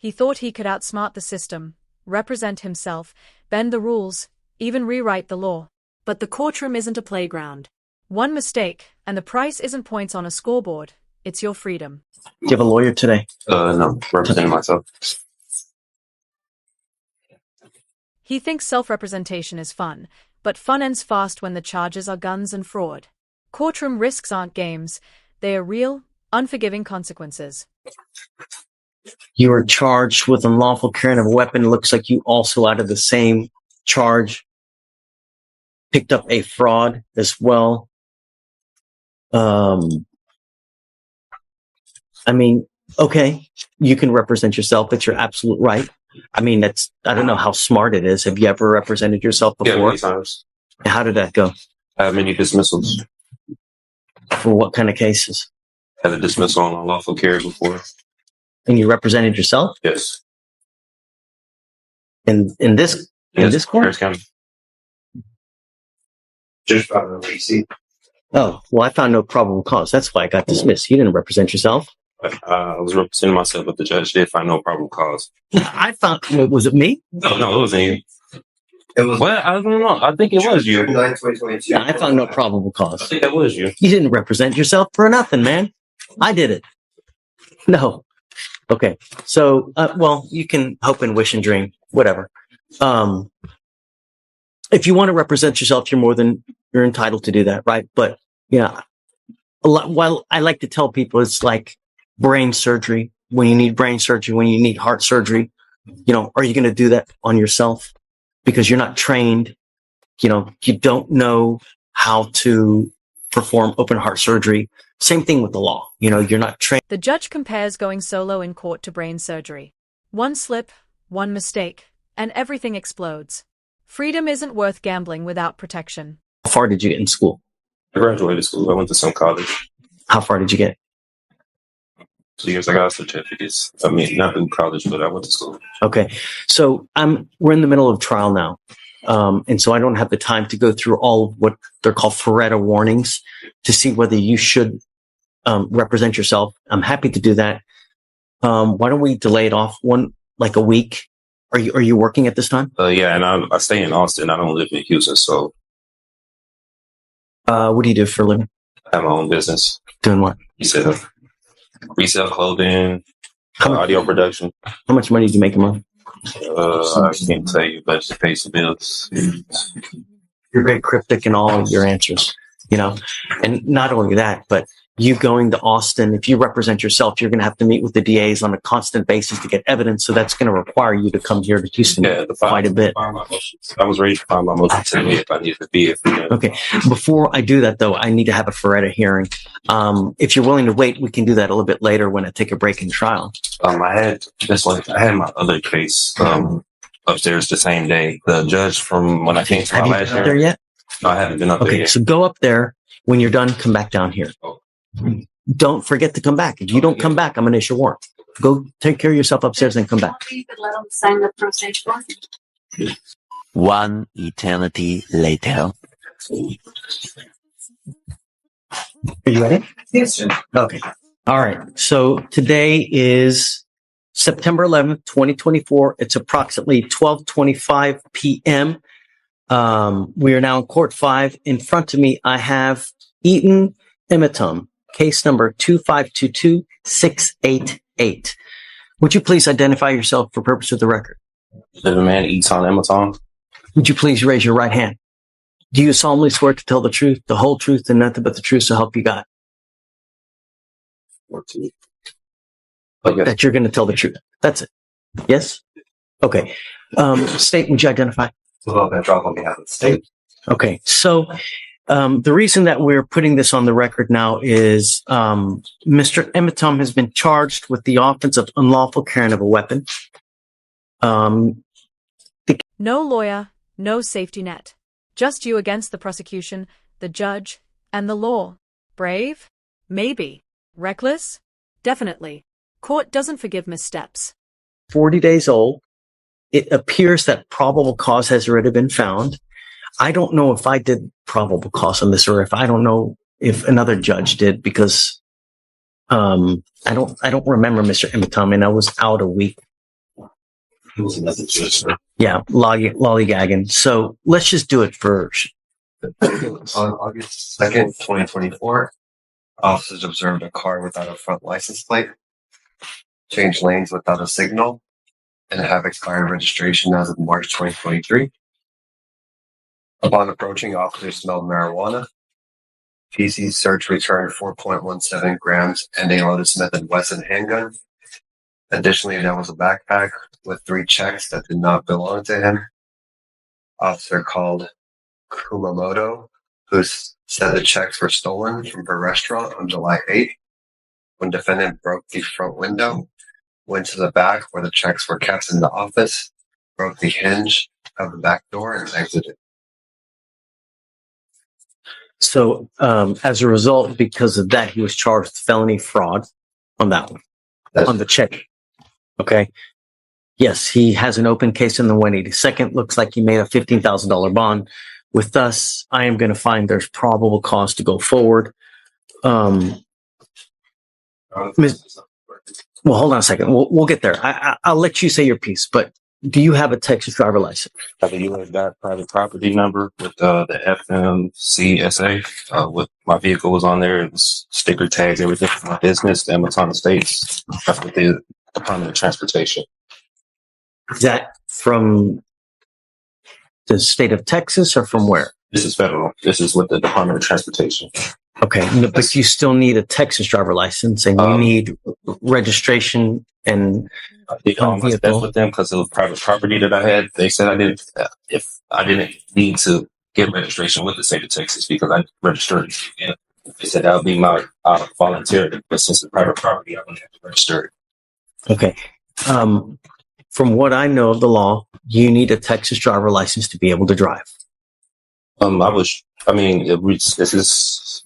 He thought he could outsmart the system, represent himself, bend the rules, even rewrite the law. But the courtroom isn't a playground. One mistake, and the price isn't points on a scoreboard. It's your freedom. Do you have a lawyer today? No, representing myself. He thinks self-representation is fun, but fun ends fast when the charges are guns and fraud. Courtroom risks aren't games. They are real, unforgiving consequences. You are charged with unlawful carrying of a weapon. It looks like you also, out of the same charge, picked up a fraud as well. I mean, okay, you can represent yourself. It's your absolute right. I mean, I don't know how smart it is. Have you ever represented yourself before? Yeah, many times. How did that go? I have many dismissals. For what kind of cases? I had a dismissal on unlawful carry before. And you represented yourself? Yes. In this court? Harris County. Just found a receipt. Oh, well, I found no probable cause. That's why I got dismissed. You didn't represent yourself. I was representing myself, but the judge did find no probable cause. Was it me? No, it wasn't you. It was. Well, I don't know. I think it was you. Yeah, I found no probable I cause. think it was you. You didn't represent yourself for nothing, man. I did it. No. Okay. So, well, you can hope and wish and dream, whatever. If you want to represent yourself, you're entitled to do that, right? But yeah, well, I like to tell people it's like brain surgery. When you need brain surgery, when you need heart surgery, are you going to do that on yourself? Because you're not trained, you don't know how to perform open heart surgery. Same thing with the law. You're not trained. The judge compares going solo in court to brain surgery. One slip, one mistake, and everything explodes. Freedom isn't worth gambling without protection. How far did you get in school? I graduated school. I went to some college. How far did you get? 2 years. I got certificates. I mean, not in college, but I went to school. Okay. So we're in the middle of trial now. And so I don't have the time to go through all of what they're called Faretta warnings to see whether you should represent yourself. I'm happy to do that. Why don't we delay it off a week? Are you working at this time? Yeah, and I stay in Austin. I don't live in Houston, so. What do you do for a living? I have my own business. Doing what? Resell clothing, audio production. How much money do you make a month? I can't tell you, but it pays the bills. You're very cryptic in all of your answers, and not only that, but you going to Austin, if you represent yourself, you're going to have to meet with the DAs on a constant basis to get evidence. So that's going to require you to come here to Houston quite a bit. I was ready to find my motion today if I needed to be. Okay. Before I do that, though, I need to have a Faretta hearing. If you're willing to wait, we can do that a little bit later when I take a break in trial. I had my other case upstairs the same day. The judge from when I came to trial last year. Have you been up there yet? No, I haven't been up there yet. So go up there. When you're done, come back down here. Don't forget to come back. If you don't come back, I'm going to issue a warrant. Go take care of yourself upstairs and come back. One eternity later. Are you ready? Yes, sir. Okay. All right. So today is September 11th, 2024. It's approximately 12:25 p.m. We are now in Court 5. In front of me, I have Eaton Emitum, case number 2522688. Would you please identify yourself for purpose of the record? The man Eaton Emitum. Would you please raise your right hand? Do you solemnly swear to tell the truth, the whole truth, and nothing but the truth, so help you God? That you're going to tell the truth. That's it. Yes? Okay. State, would you identify? On behalf of the state. Okay. So the reason that we're putting this on the record now is Mr. Emitum has been charged with the offense of unlawful carrying of a weapon. No lawyer, no safety net. Just you against the prosecution, the judge, and the law. Brave? Maybe. Reckless? Definitely. Court doesn't forgive missteps. 40 days old. It appears that probable cause has already been found. I don't know if I did probable cause on this, or I don't know if another judge did, because I don't remember Mr. Emitum, and I was out a week Yeah, lollygagging. So let's just do it for. On August 2nd, 2024, officers observed a car without a front license plate, changed lanes without a signal, and have expired registration as of March 2023. Upon approaching, officers smelled marijuana. PC search returned 4.17 grams and a loaded Smith & Wesson handgun. Additionally, there was a backpack with 3 checks that did not belong to him. Officer called Kumamoto, who said the checks were stolen from her restaurant on July 8th. When defendant broke the front window, went to the back where the checks were kept in the office, broke the hinge of the back door, and exited. So as a result, because of that, he was charged with felony fraud on that one, on the check. Okay. Yes, he has an open case in the 182nd. Looks like he made a $15,000 bond. With us, I am going to find there's probable cause to go forward. Well, hold on a second. We'll get there. I'll let you say your piece, but do you have a Texas driver license? I have a U.S. private property number with the FMCSA. With my vehicle was on there. It was sticker tags, everything for my business, the Amazon Estates. That's with the Department of Transportation. Is that from the state of Texas or from where? This is federal. This is with the Department of Transportation. Okay, but you still need a Texas driver license, and you need registration and I did almost that with them because it was private property that I had. They said I didn't. If I didn't need to get registration with the state of Texas because I registered. And they said that would be my volunteer, but since it's private property, I wouldn't have to register. Okay. From what I know of the law, you need a Texas driver license to be able to drive. This is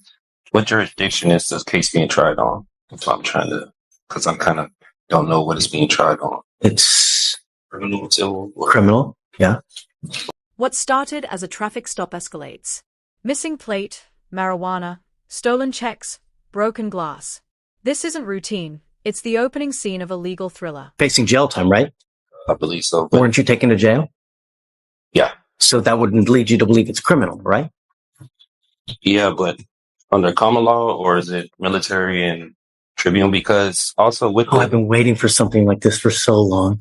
what jurisdiction is this case being tried on? That's what I'm trying to, because I kind of don't know what it's being tried on. It's criminal, criminal, yeah. What started as a traffic stop escalates. Missing plate, marijuana, stolen checks, broken glass. This isn't routine. It's the opening scene of a legal thriller. Facing jail time, right? I believe so. Weren't you taken to jail? Yeah. So that wouldn't lead you to believe it's criminal, right? Yeah, but under common law, or is it military and tribunal? Because also with I've been waiting for something like this for so long.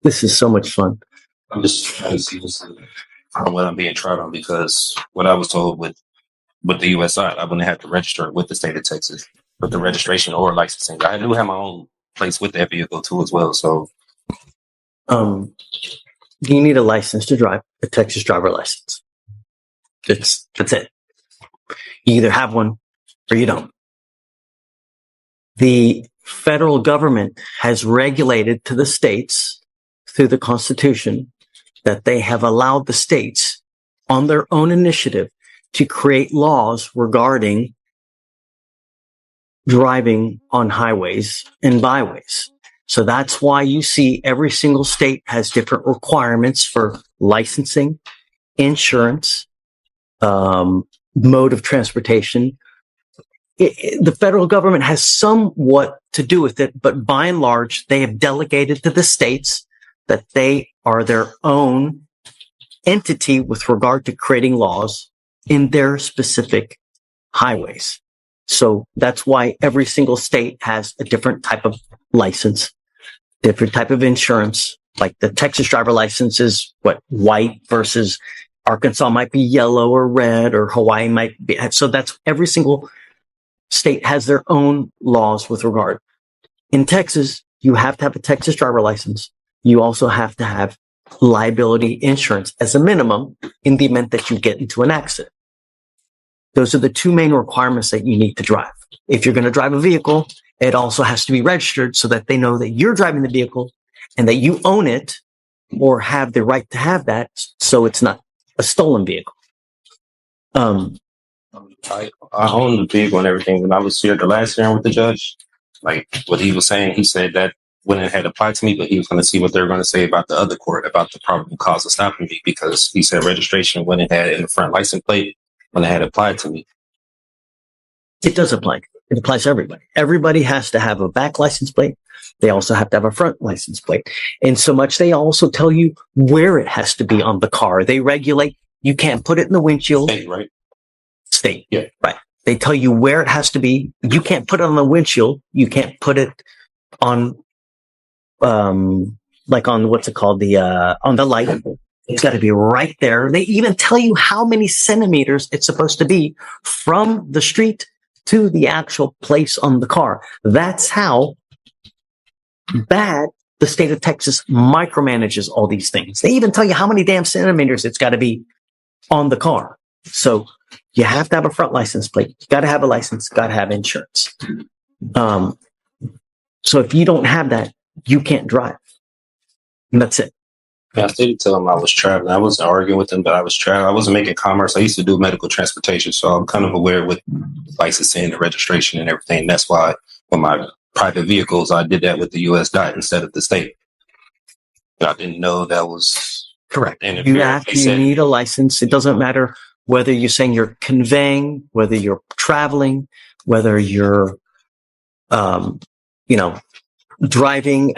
This is so much fun. I'm just trying to see from what I'm being tried on, because what I was told with the U.S. side, I wouldn't have to register with the state of Texas with the registration or licensing. I do have my own place with that vehicle too as well. So, you need a license to drive, a Texas driver license. That's it. You either have one or you don't. The federal government has regulated to the states through the Constitution that they have allowed the states on their own initiative to create laws regarding driving on highways and byways. So that's why you see every single state has different requirements for licensing, insurance, mode of transportation. The federal government has somewhat to do with it, but by and large, they have delegated to the states that they are their own entity with regard to creating laws in their specific highways. So that's why every single state has a different type of license, different type of insurance. Like the Texas driver license is white versus Arkansas might be yellow or red, or Hawaii might be. So that's every single state has their own laws with regard. In Texas, you have to have a Texas driver license. You also have to have liability insurance as a minimum in the event that you get into an accident. Those are the two main requirements that you need to drive. If you're going to drive a vehicle, it also has to be registered so that they know that you're driving the vehicle and that you own it or have the right to have that, so it's not a stolen vehicle. I own the vehicle and everything. When I was here the last hearing with the judge, like what he was saying, he said that when it had applied to me, but he was going to see what they were going to say about the other court, about the probable cause of stopping me, because he said registration when it had in the front license plate, when it had applied to me. It does apply. It applies to everybody. Everybody has to have a back license plate They also have to have a front license plate. And so much they also tell you where it has to be on the car. They regulate, you can't put it in the windshield. State, right? State. Yeah. Right. They tell you where it has to be. You can't put it on the windshield. You can't put it on, like on what's it called? On the light. It's got to be right there. They even tell you how many centimeters it's supposed to be from the street to the actual place on the car. That's how bad the state of Texas micromanages all these things. They even tell you how many damn centimeters it's got to be on the car. So you have to have a front license plate. You got to have a license, got to have insurance. So if you don't have that, you can't drive. And that's it. Yeah, I did tell him I was traveling. I wasn't arguing with him, but I was traveling. I wasn't making commerce. I used to do medical transportation, so I'm kind of aware with licensing and registration and everything. That's why with my private vehicles, I did that with the U.S. DOT instead of the state. I didn't know that was correct. You need a license. It doesn't matter whether you're saying you're conveying, whether you're traveling, whether you're, driving.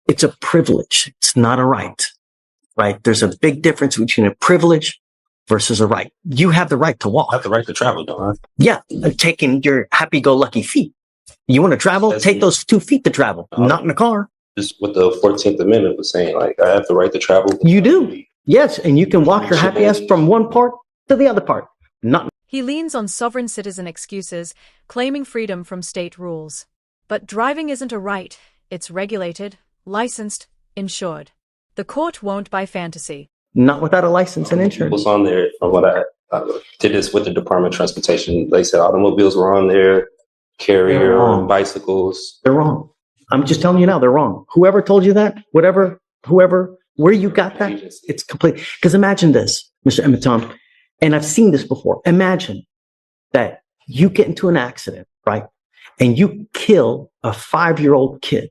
It's a privilege. It's not a right, right? There's a big difference between a privilege versus a right. You have the right to walk. I have the right to travel, don't I? Yeah. Taking your happy-go-lucky feet. You want to travel? Take those 2 feet to travel, not in a car. Just what the 14th Amendment was saying, like, I have the right to travel. You do. Yes. And you can walk your happy ass from one part to the other part. He leans on sovereign citizen excuses, claiming freedom from state rules. But driving isn't a right. It's regulated, licensed, insured. The court won't buy fantasy. Not without a license and insurance. Was on there from what I did this with the Department of Transportation. They said automobiles were on there, carrier, bicycles. They're wrong. I'm just telling you now, they're wrong. Whoever told you that, whoever, where you got that, it's complete. Because imagine this, Mr. Emmeton, and I've seen this before. Imagine that you get into an accident, right? And you kill a 5-year-old kid.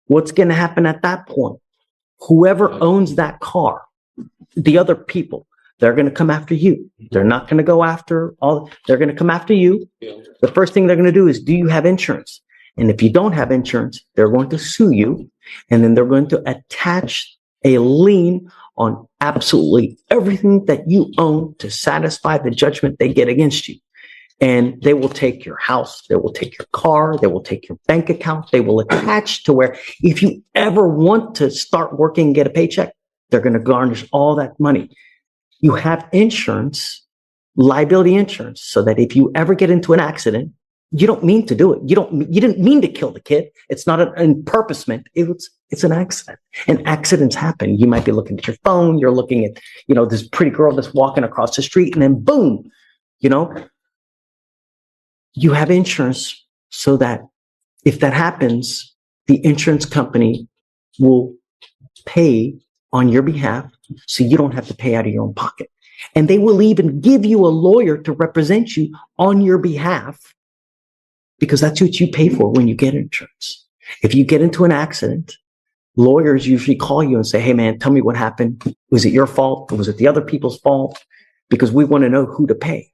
What's going to happen at that point? Whoever owns that car, the other people, they're going to come after you. They're not going to go after they're going to come after you. The first thing they're going to do is, do you have insurance? And if you don't have insurance, they're going to sue you. And then they're going to attach a lien on absolutely everything that you own to satisfy the judgment they get against you. And they will take your house, they will take your car, they will take your bank account, they will attach to where if you ever want to start working and get a paycheck, they're going to garnish all that money. You have insurance, liability insurance, so that if you ever get into an accident, you don't mean to do it. You didn't mean to kill the kid. It's not an purposement. It's an accident. And accidents happen. You might be looking at your phone, you're looking at, this pretty girl that's walking across the street, and then boom, you have insurance so that if that happens, the insurance company will pay on your behalf so you don't have to pay out of your own pocket. And they will even give you a lawyer to represent you on your behalf because that's what you pay for when you get insurance. If you get into an accident, lawyers usually call you and say, hey, man, tell me what happened. Was it your fault? Or was it the other people's fault? Because we want to know who to pay.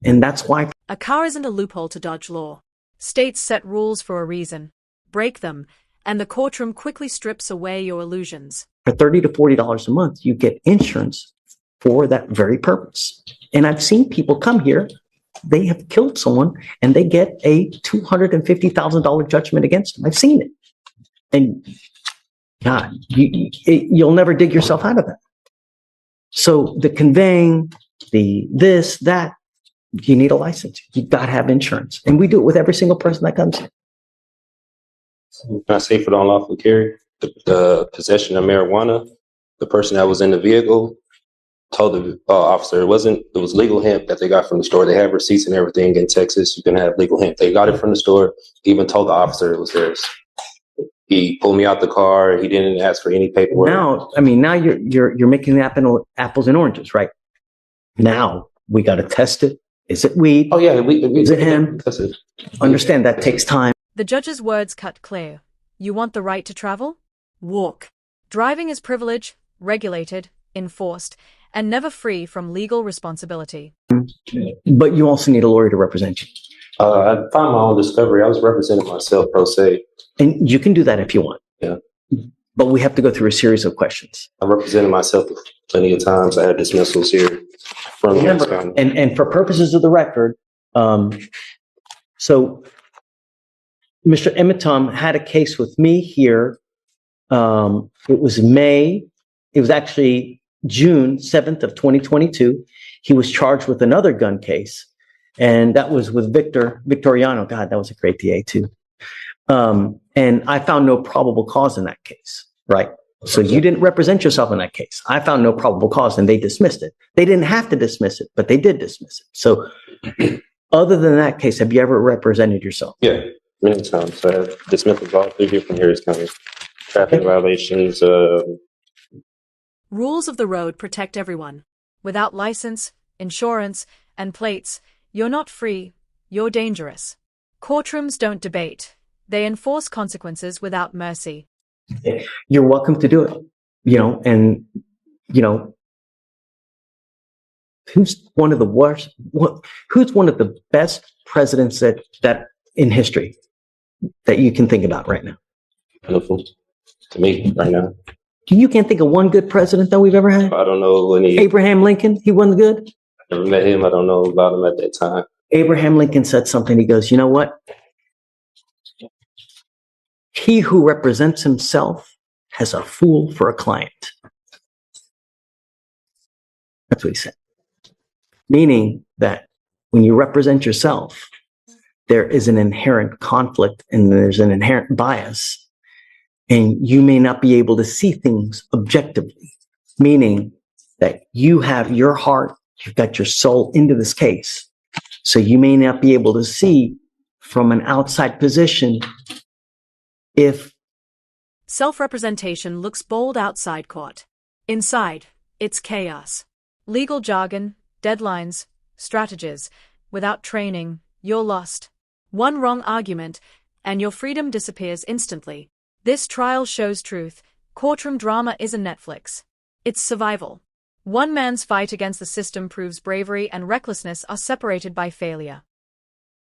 And that's why a car isn't a loophole to dodge law. States set rules for a reason. Break them, and the courtroom quickly strips away your illusions. for $30 to $40 a month, you get insurance for that very purpose. And I've seen people come here, they have killed someone, and they get a $250,000 judgment against them. I've seen it. And God, you'll never dig yourself out of that. So the conveying, the this, that, you need a license. You've got to have insurance. And we do it with every single person that comes here. Can I say for the unlawful carry, the possession of marijuana, the person that was in the vehicle told the officer it was legal hemp that they got from the store. They have receipts and everything in Texas. You can have legal hemp. They got it from the store. He even told the officer it was theirs. He pulled me out the car. He didn't ask for any paperwork. Now you're making apples and oranges, right? Now we got to test it. Is it weed? Oh yeah, is it hemp? Understand that takes time. The judge's words cut clear. You want the right to travel? Walk. Driving is privilege, regulated, enforced, and never free from legal responsibility. But you also need a lawyer to represent you. I found my own discovery. I was representing myself pro se. And you can do that if you want. Yeah. But we have to go through a series of questions. I represented myself plenty of times. I had dismissals here from Remember, and for purposes of the record, so Mr. Emitom had a case with me here. It was actually June 7th of 2022. He was charged with another gun case, and that was with Victoriano. God, that was a great DA too. And I found no probable cause in that case, right? So you didn't represent yourself in that case. I found no probable cause and they dismissed it. They didn't have to dismiss it, but they did dismiss it. So other than that case, have you ever represented yourself? Yeah, many times. I have dismissals all through different areas, kind of traffic violations. Rules of the road protect everyone. Without license, insurance, and plates, you're not free, you're dangerous. Courtrooms don't debate. They enforce consequences without mercy. You're welcome to do it, and, who's one of the worst, who's one of the best presidents that in history that you can think about right now? Wonderful to me right now. You can't think of one good president that we've ever had? I don't know any. Abraham Lincoln, he wasn't good? I never met him. I don't know about him at that time. Abraham Lincoln said something. He goes, you know what? He who represents himself has a fool for a client. That's what he said. Meaning that when you represent yourself, there is an inherent conflict and there's an inherent bias, and you may not be able to see things objectively, meaning that you have your heart, you've got your soul into this case. So you may not be able to see from an outside position if Self-representation looks bold outside court. Inside, it's chaos. Legal jargon, deadlines, strategies. Without training, you're lost. One wrong argument, and your freedom disappears instantly. This trial shows truth. Courtroom drama isn't Netflix. It's survival. One man's fight against the system proves bravery and recklessness are separated by failure.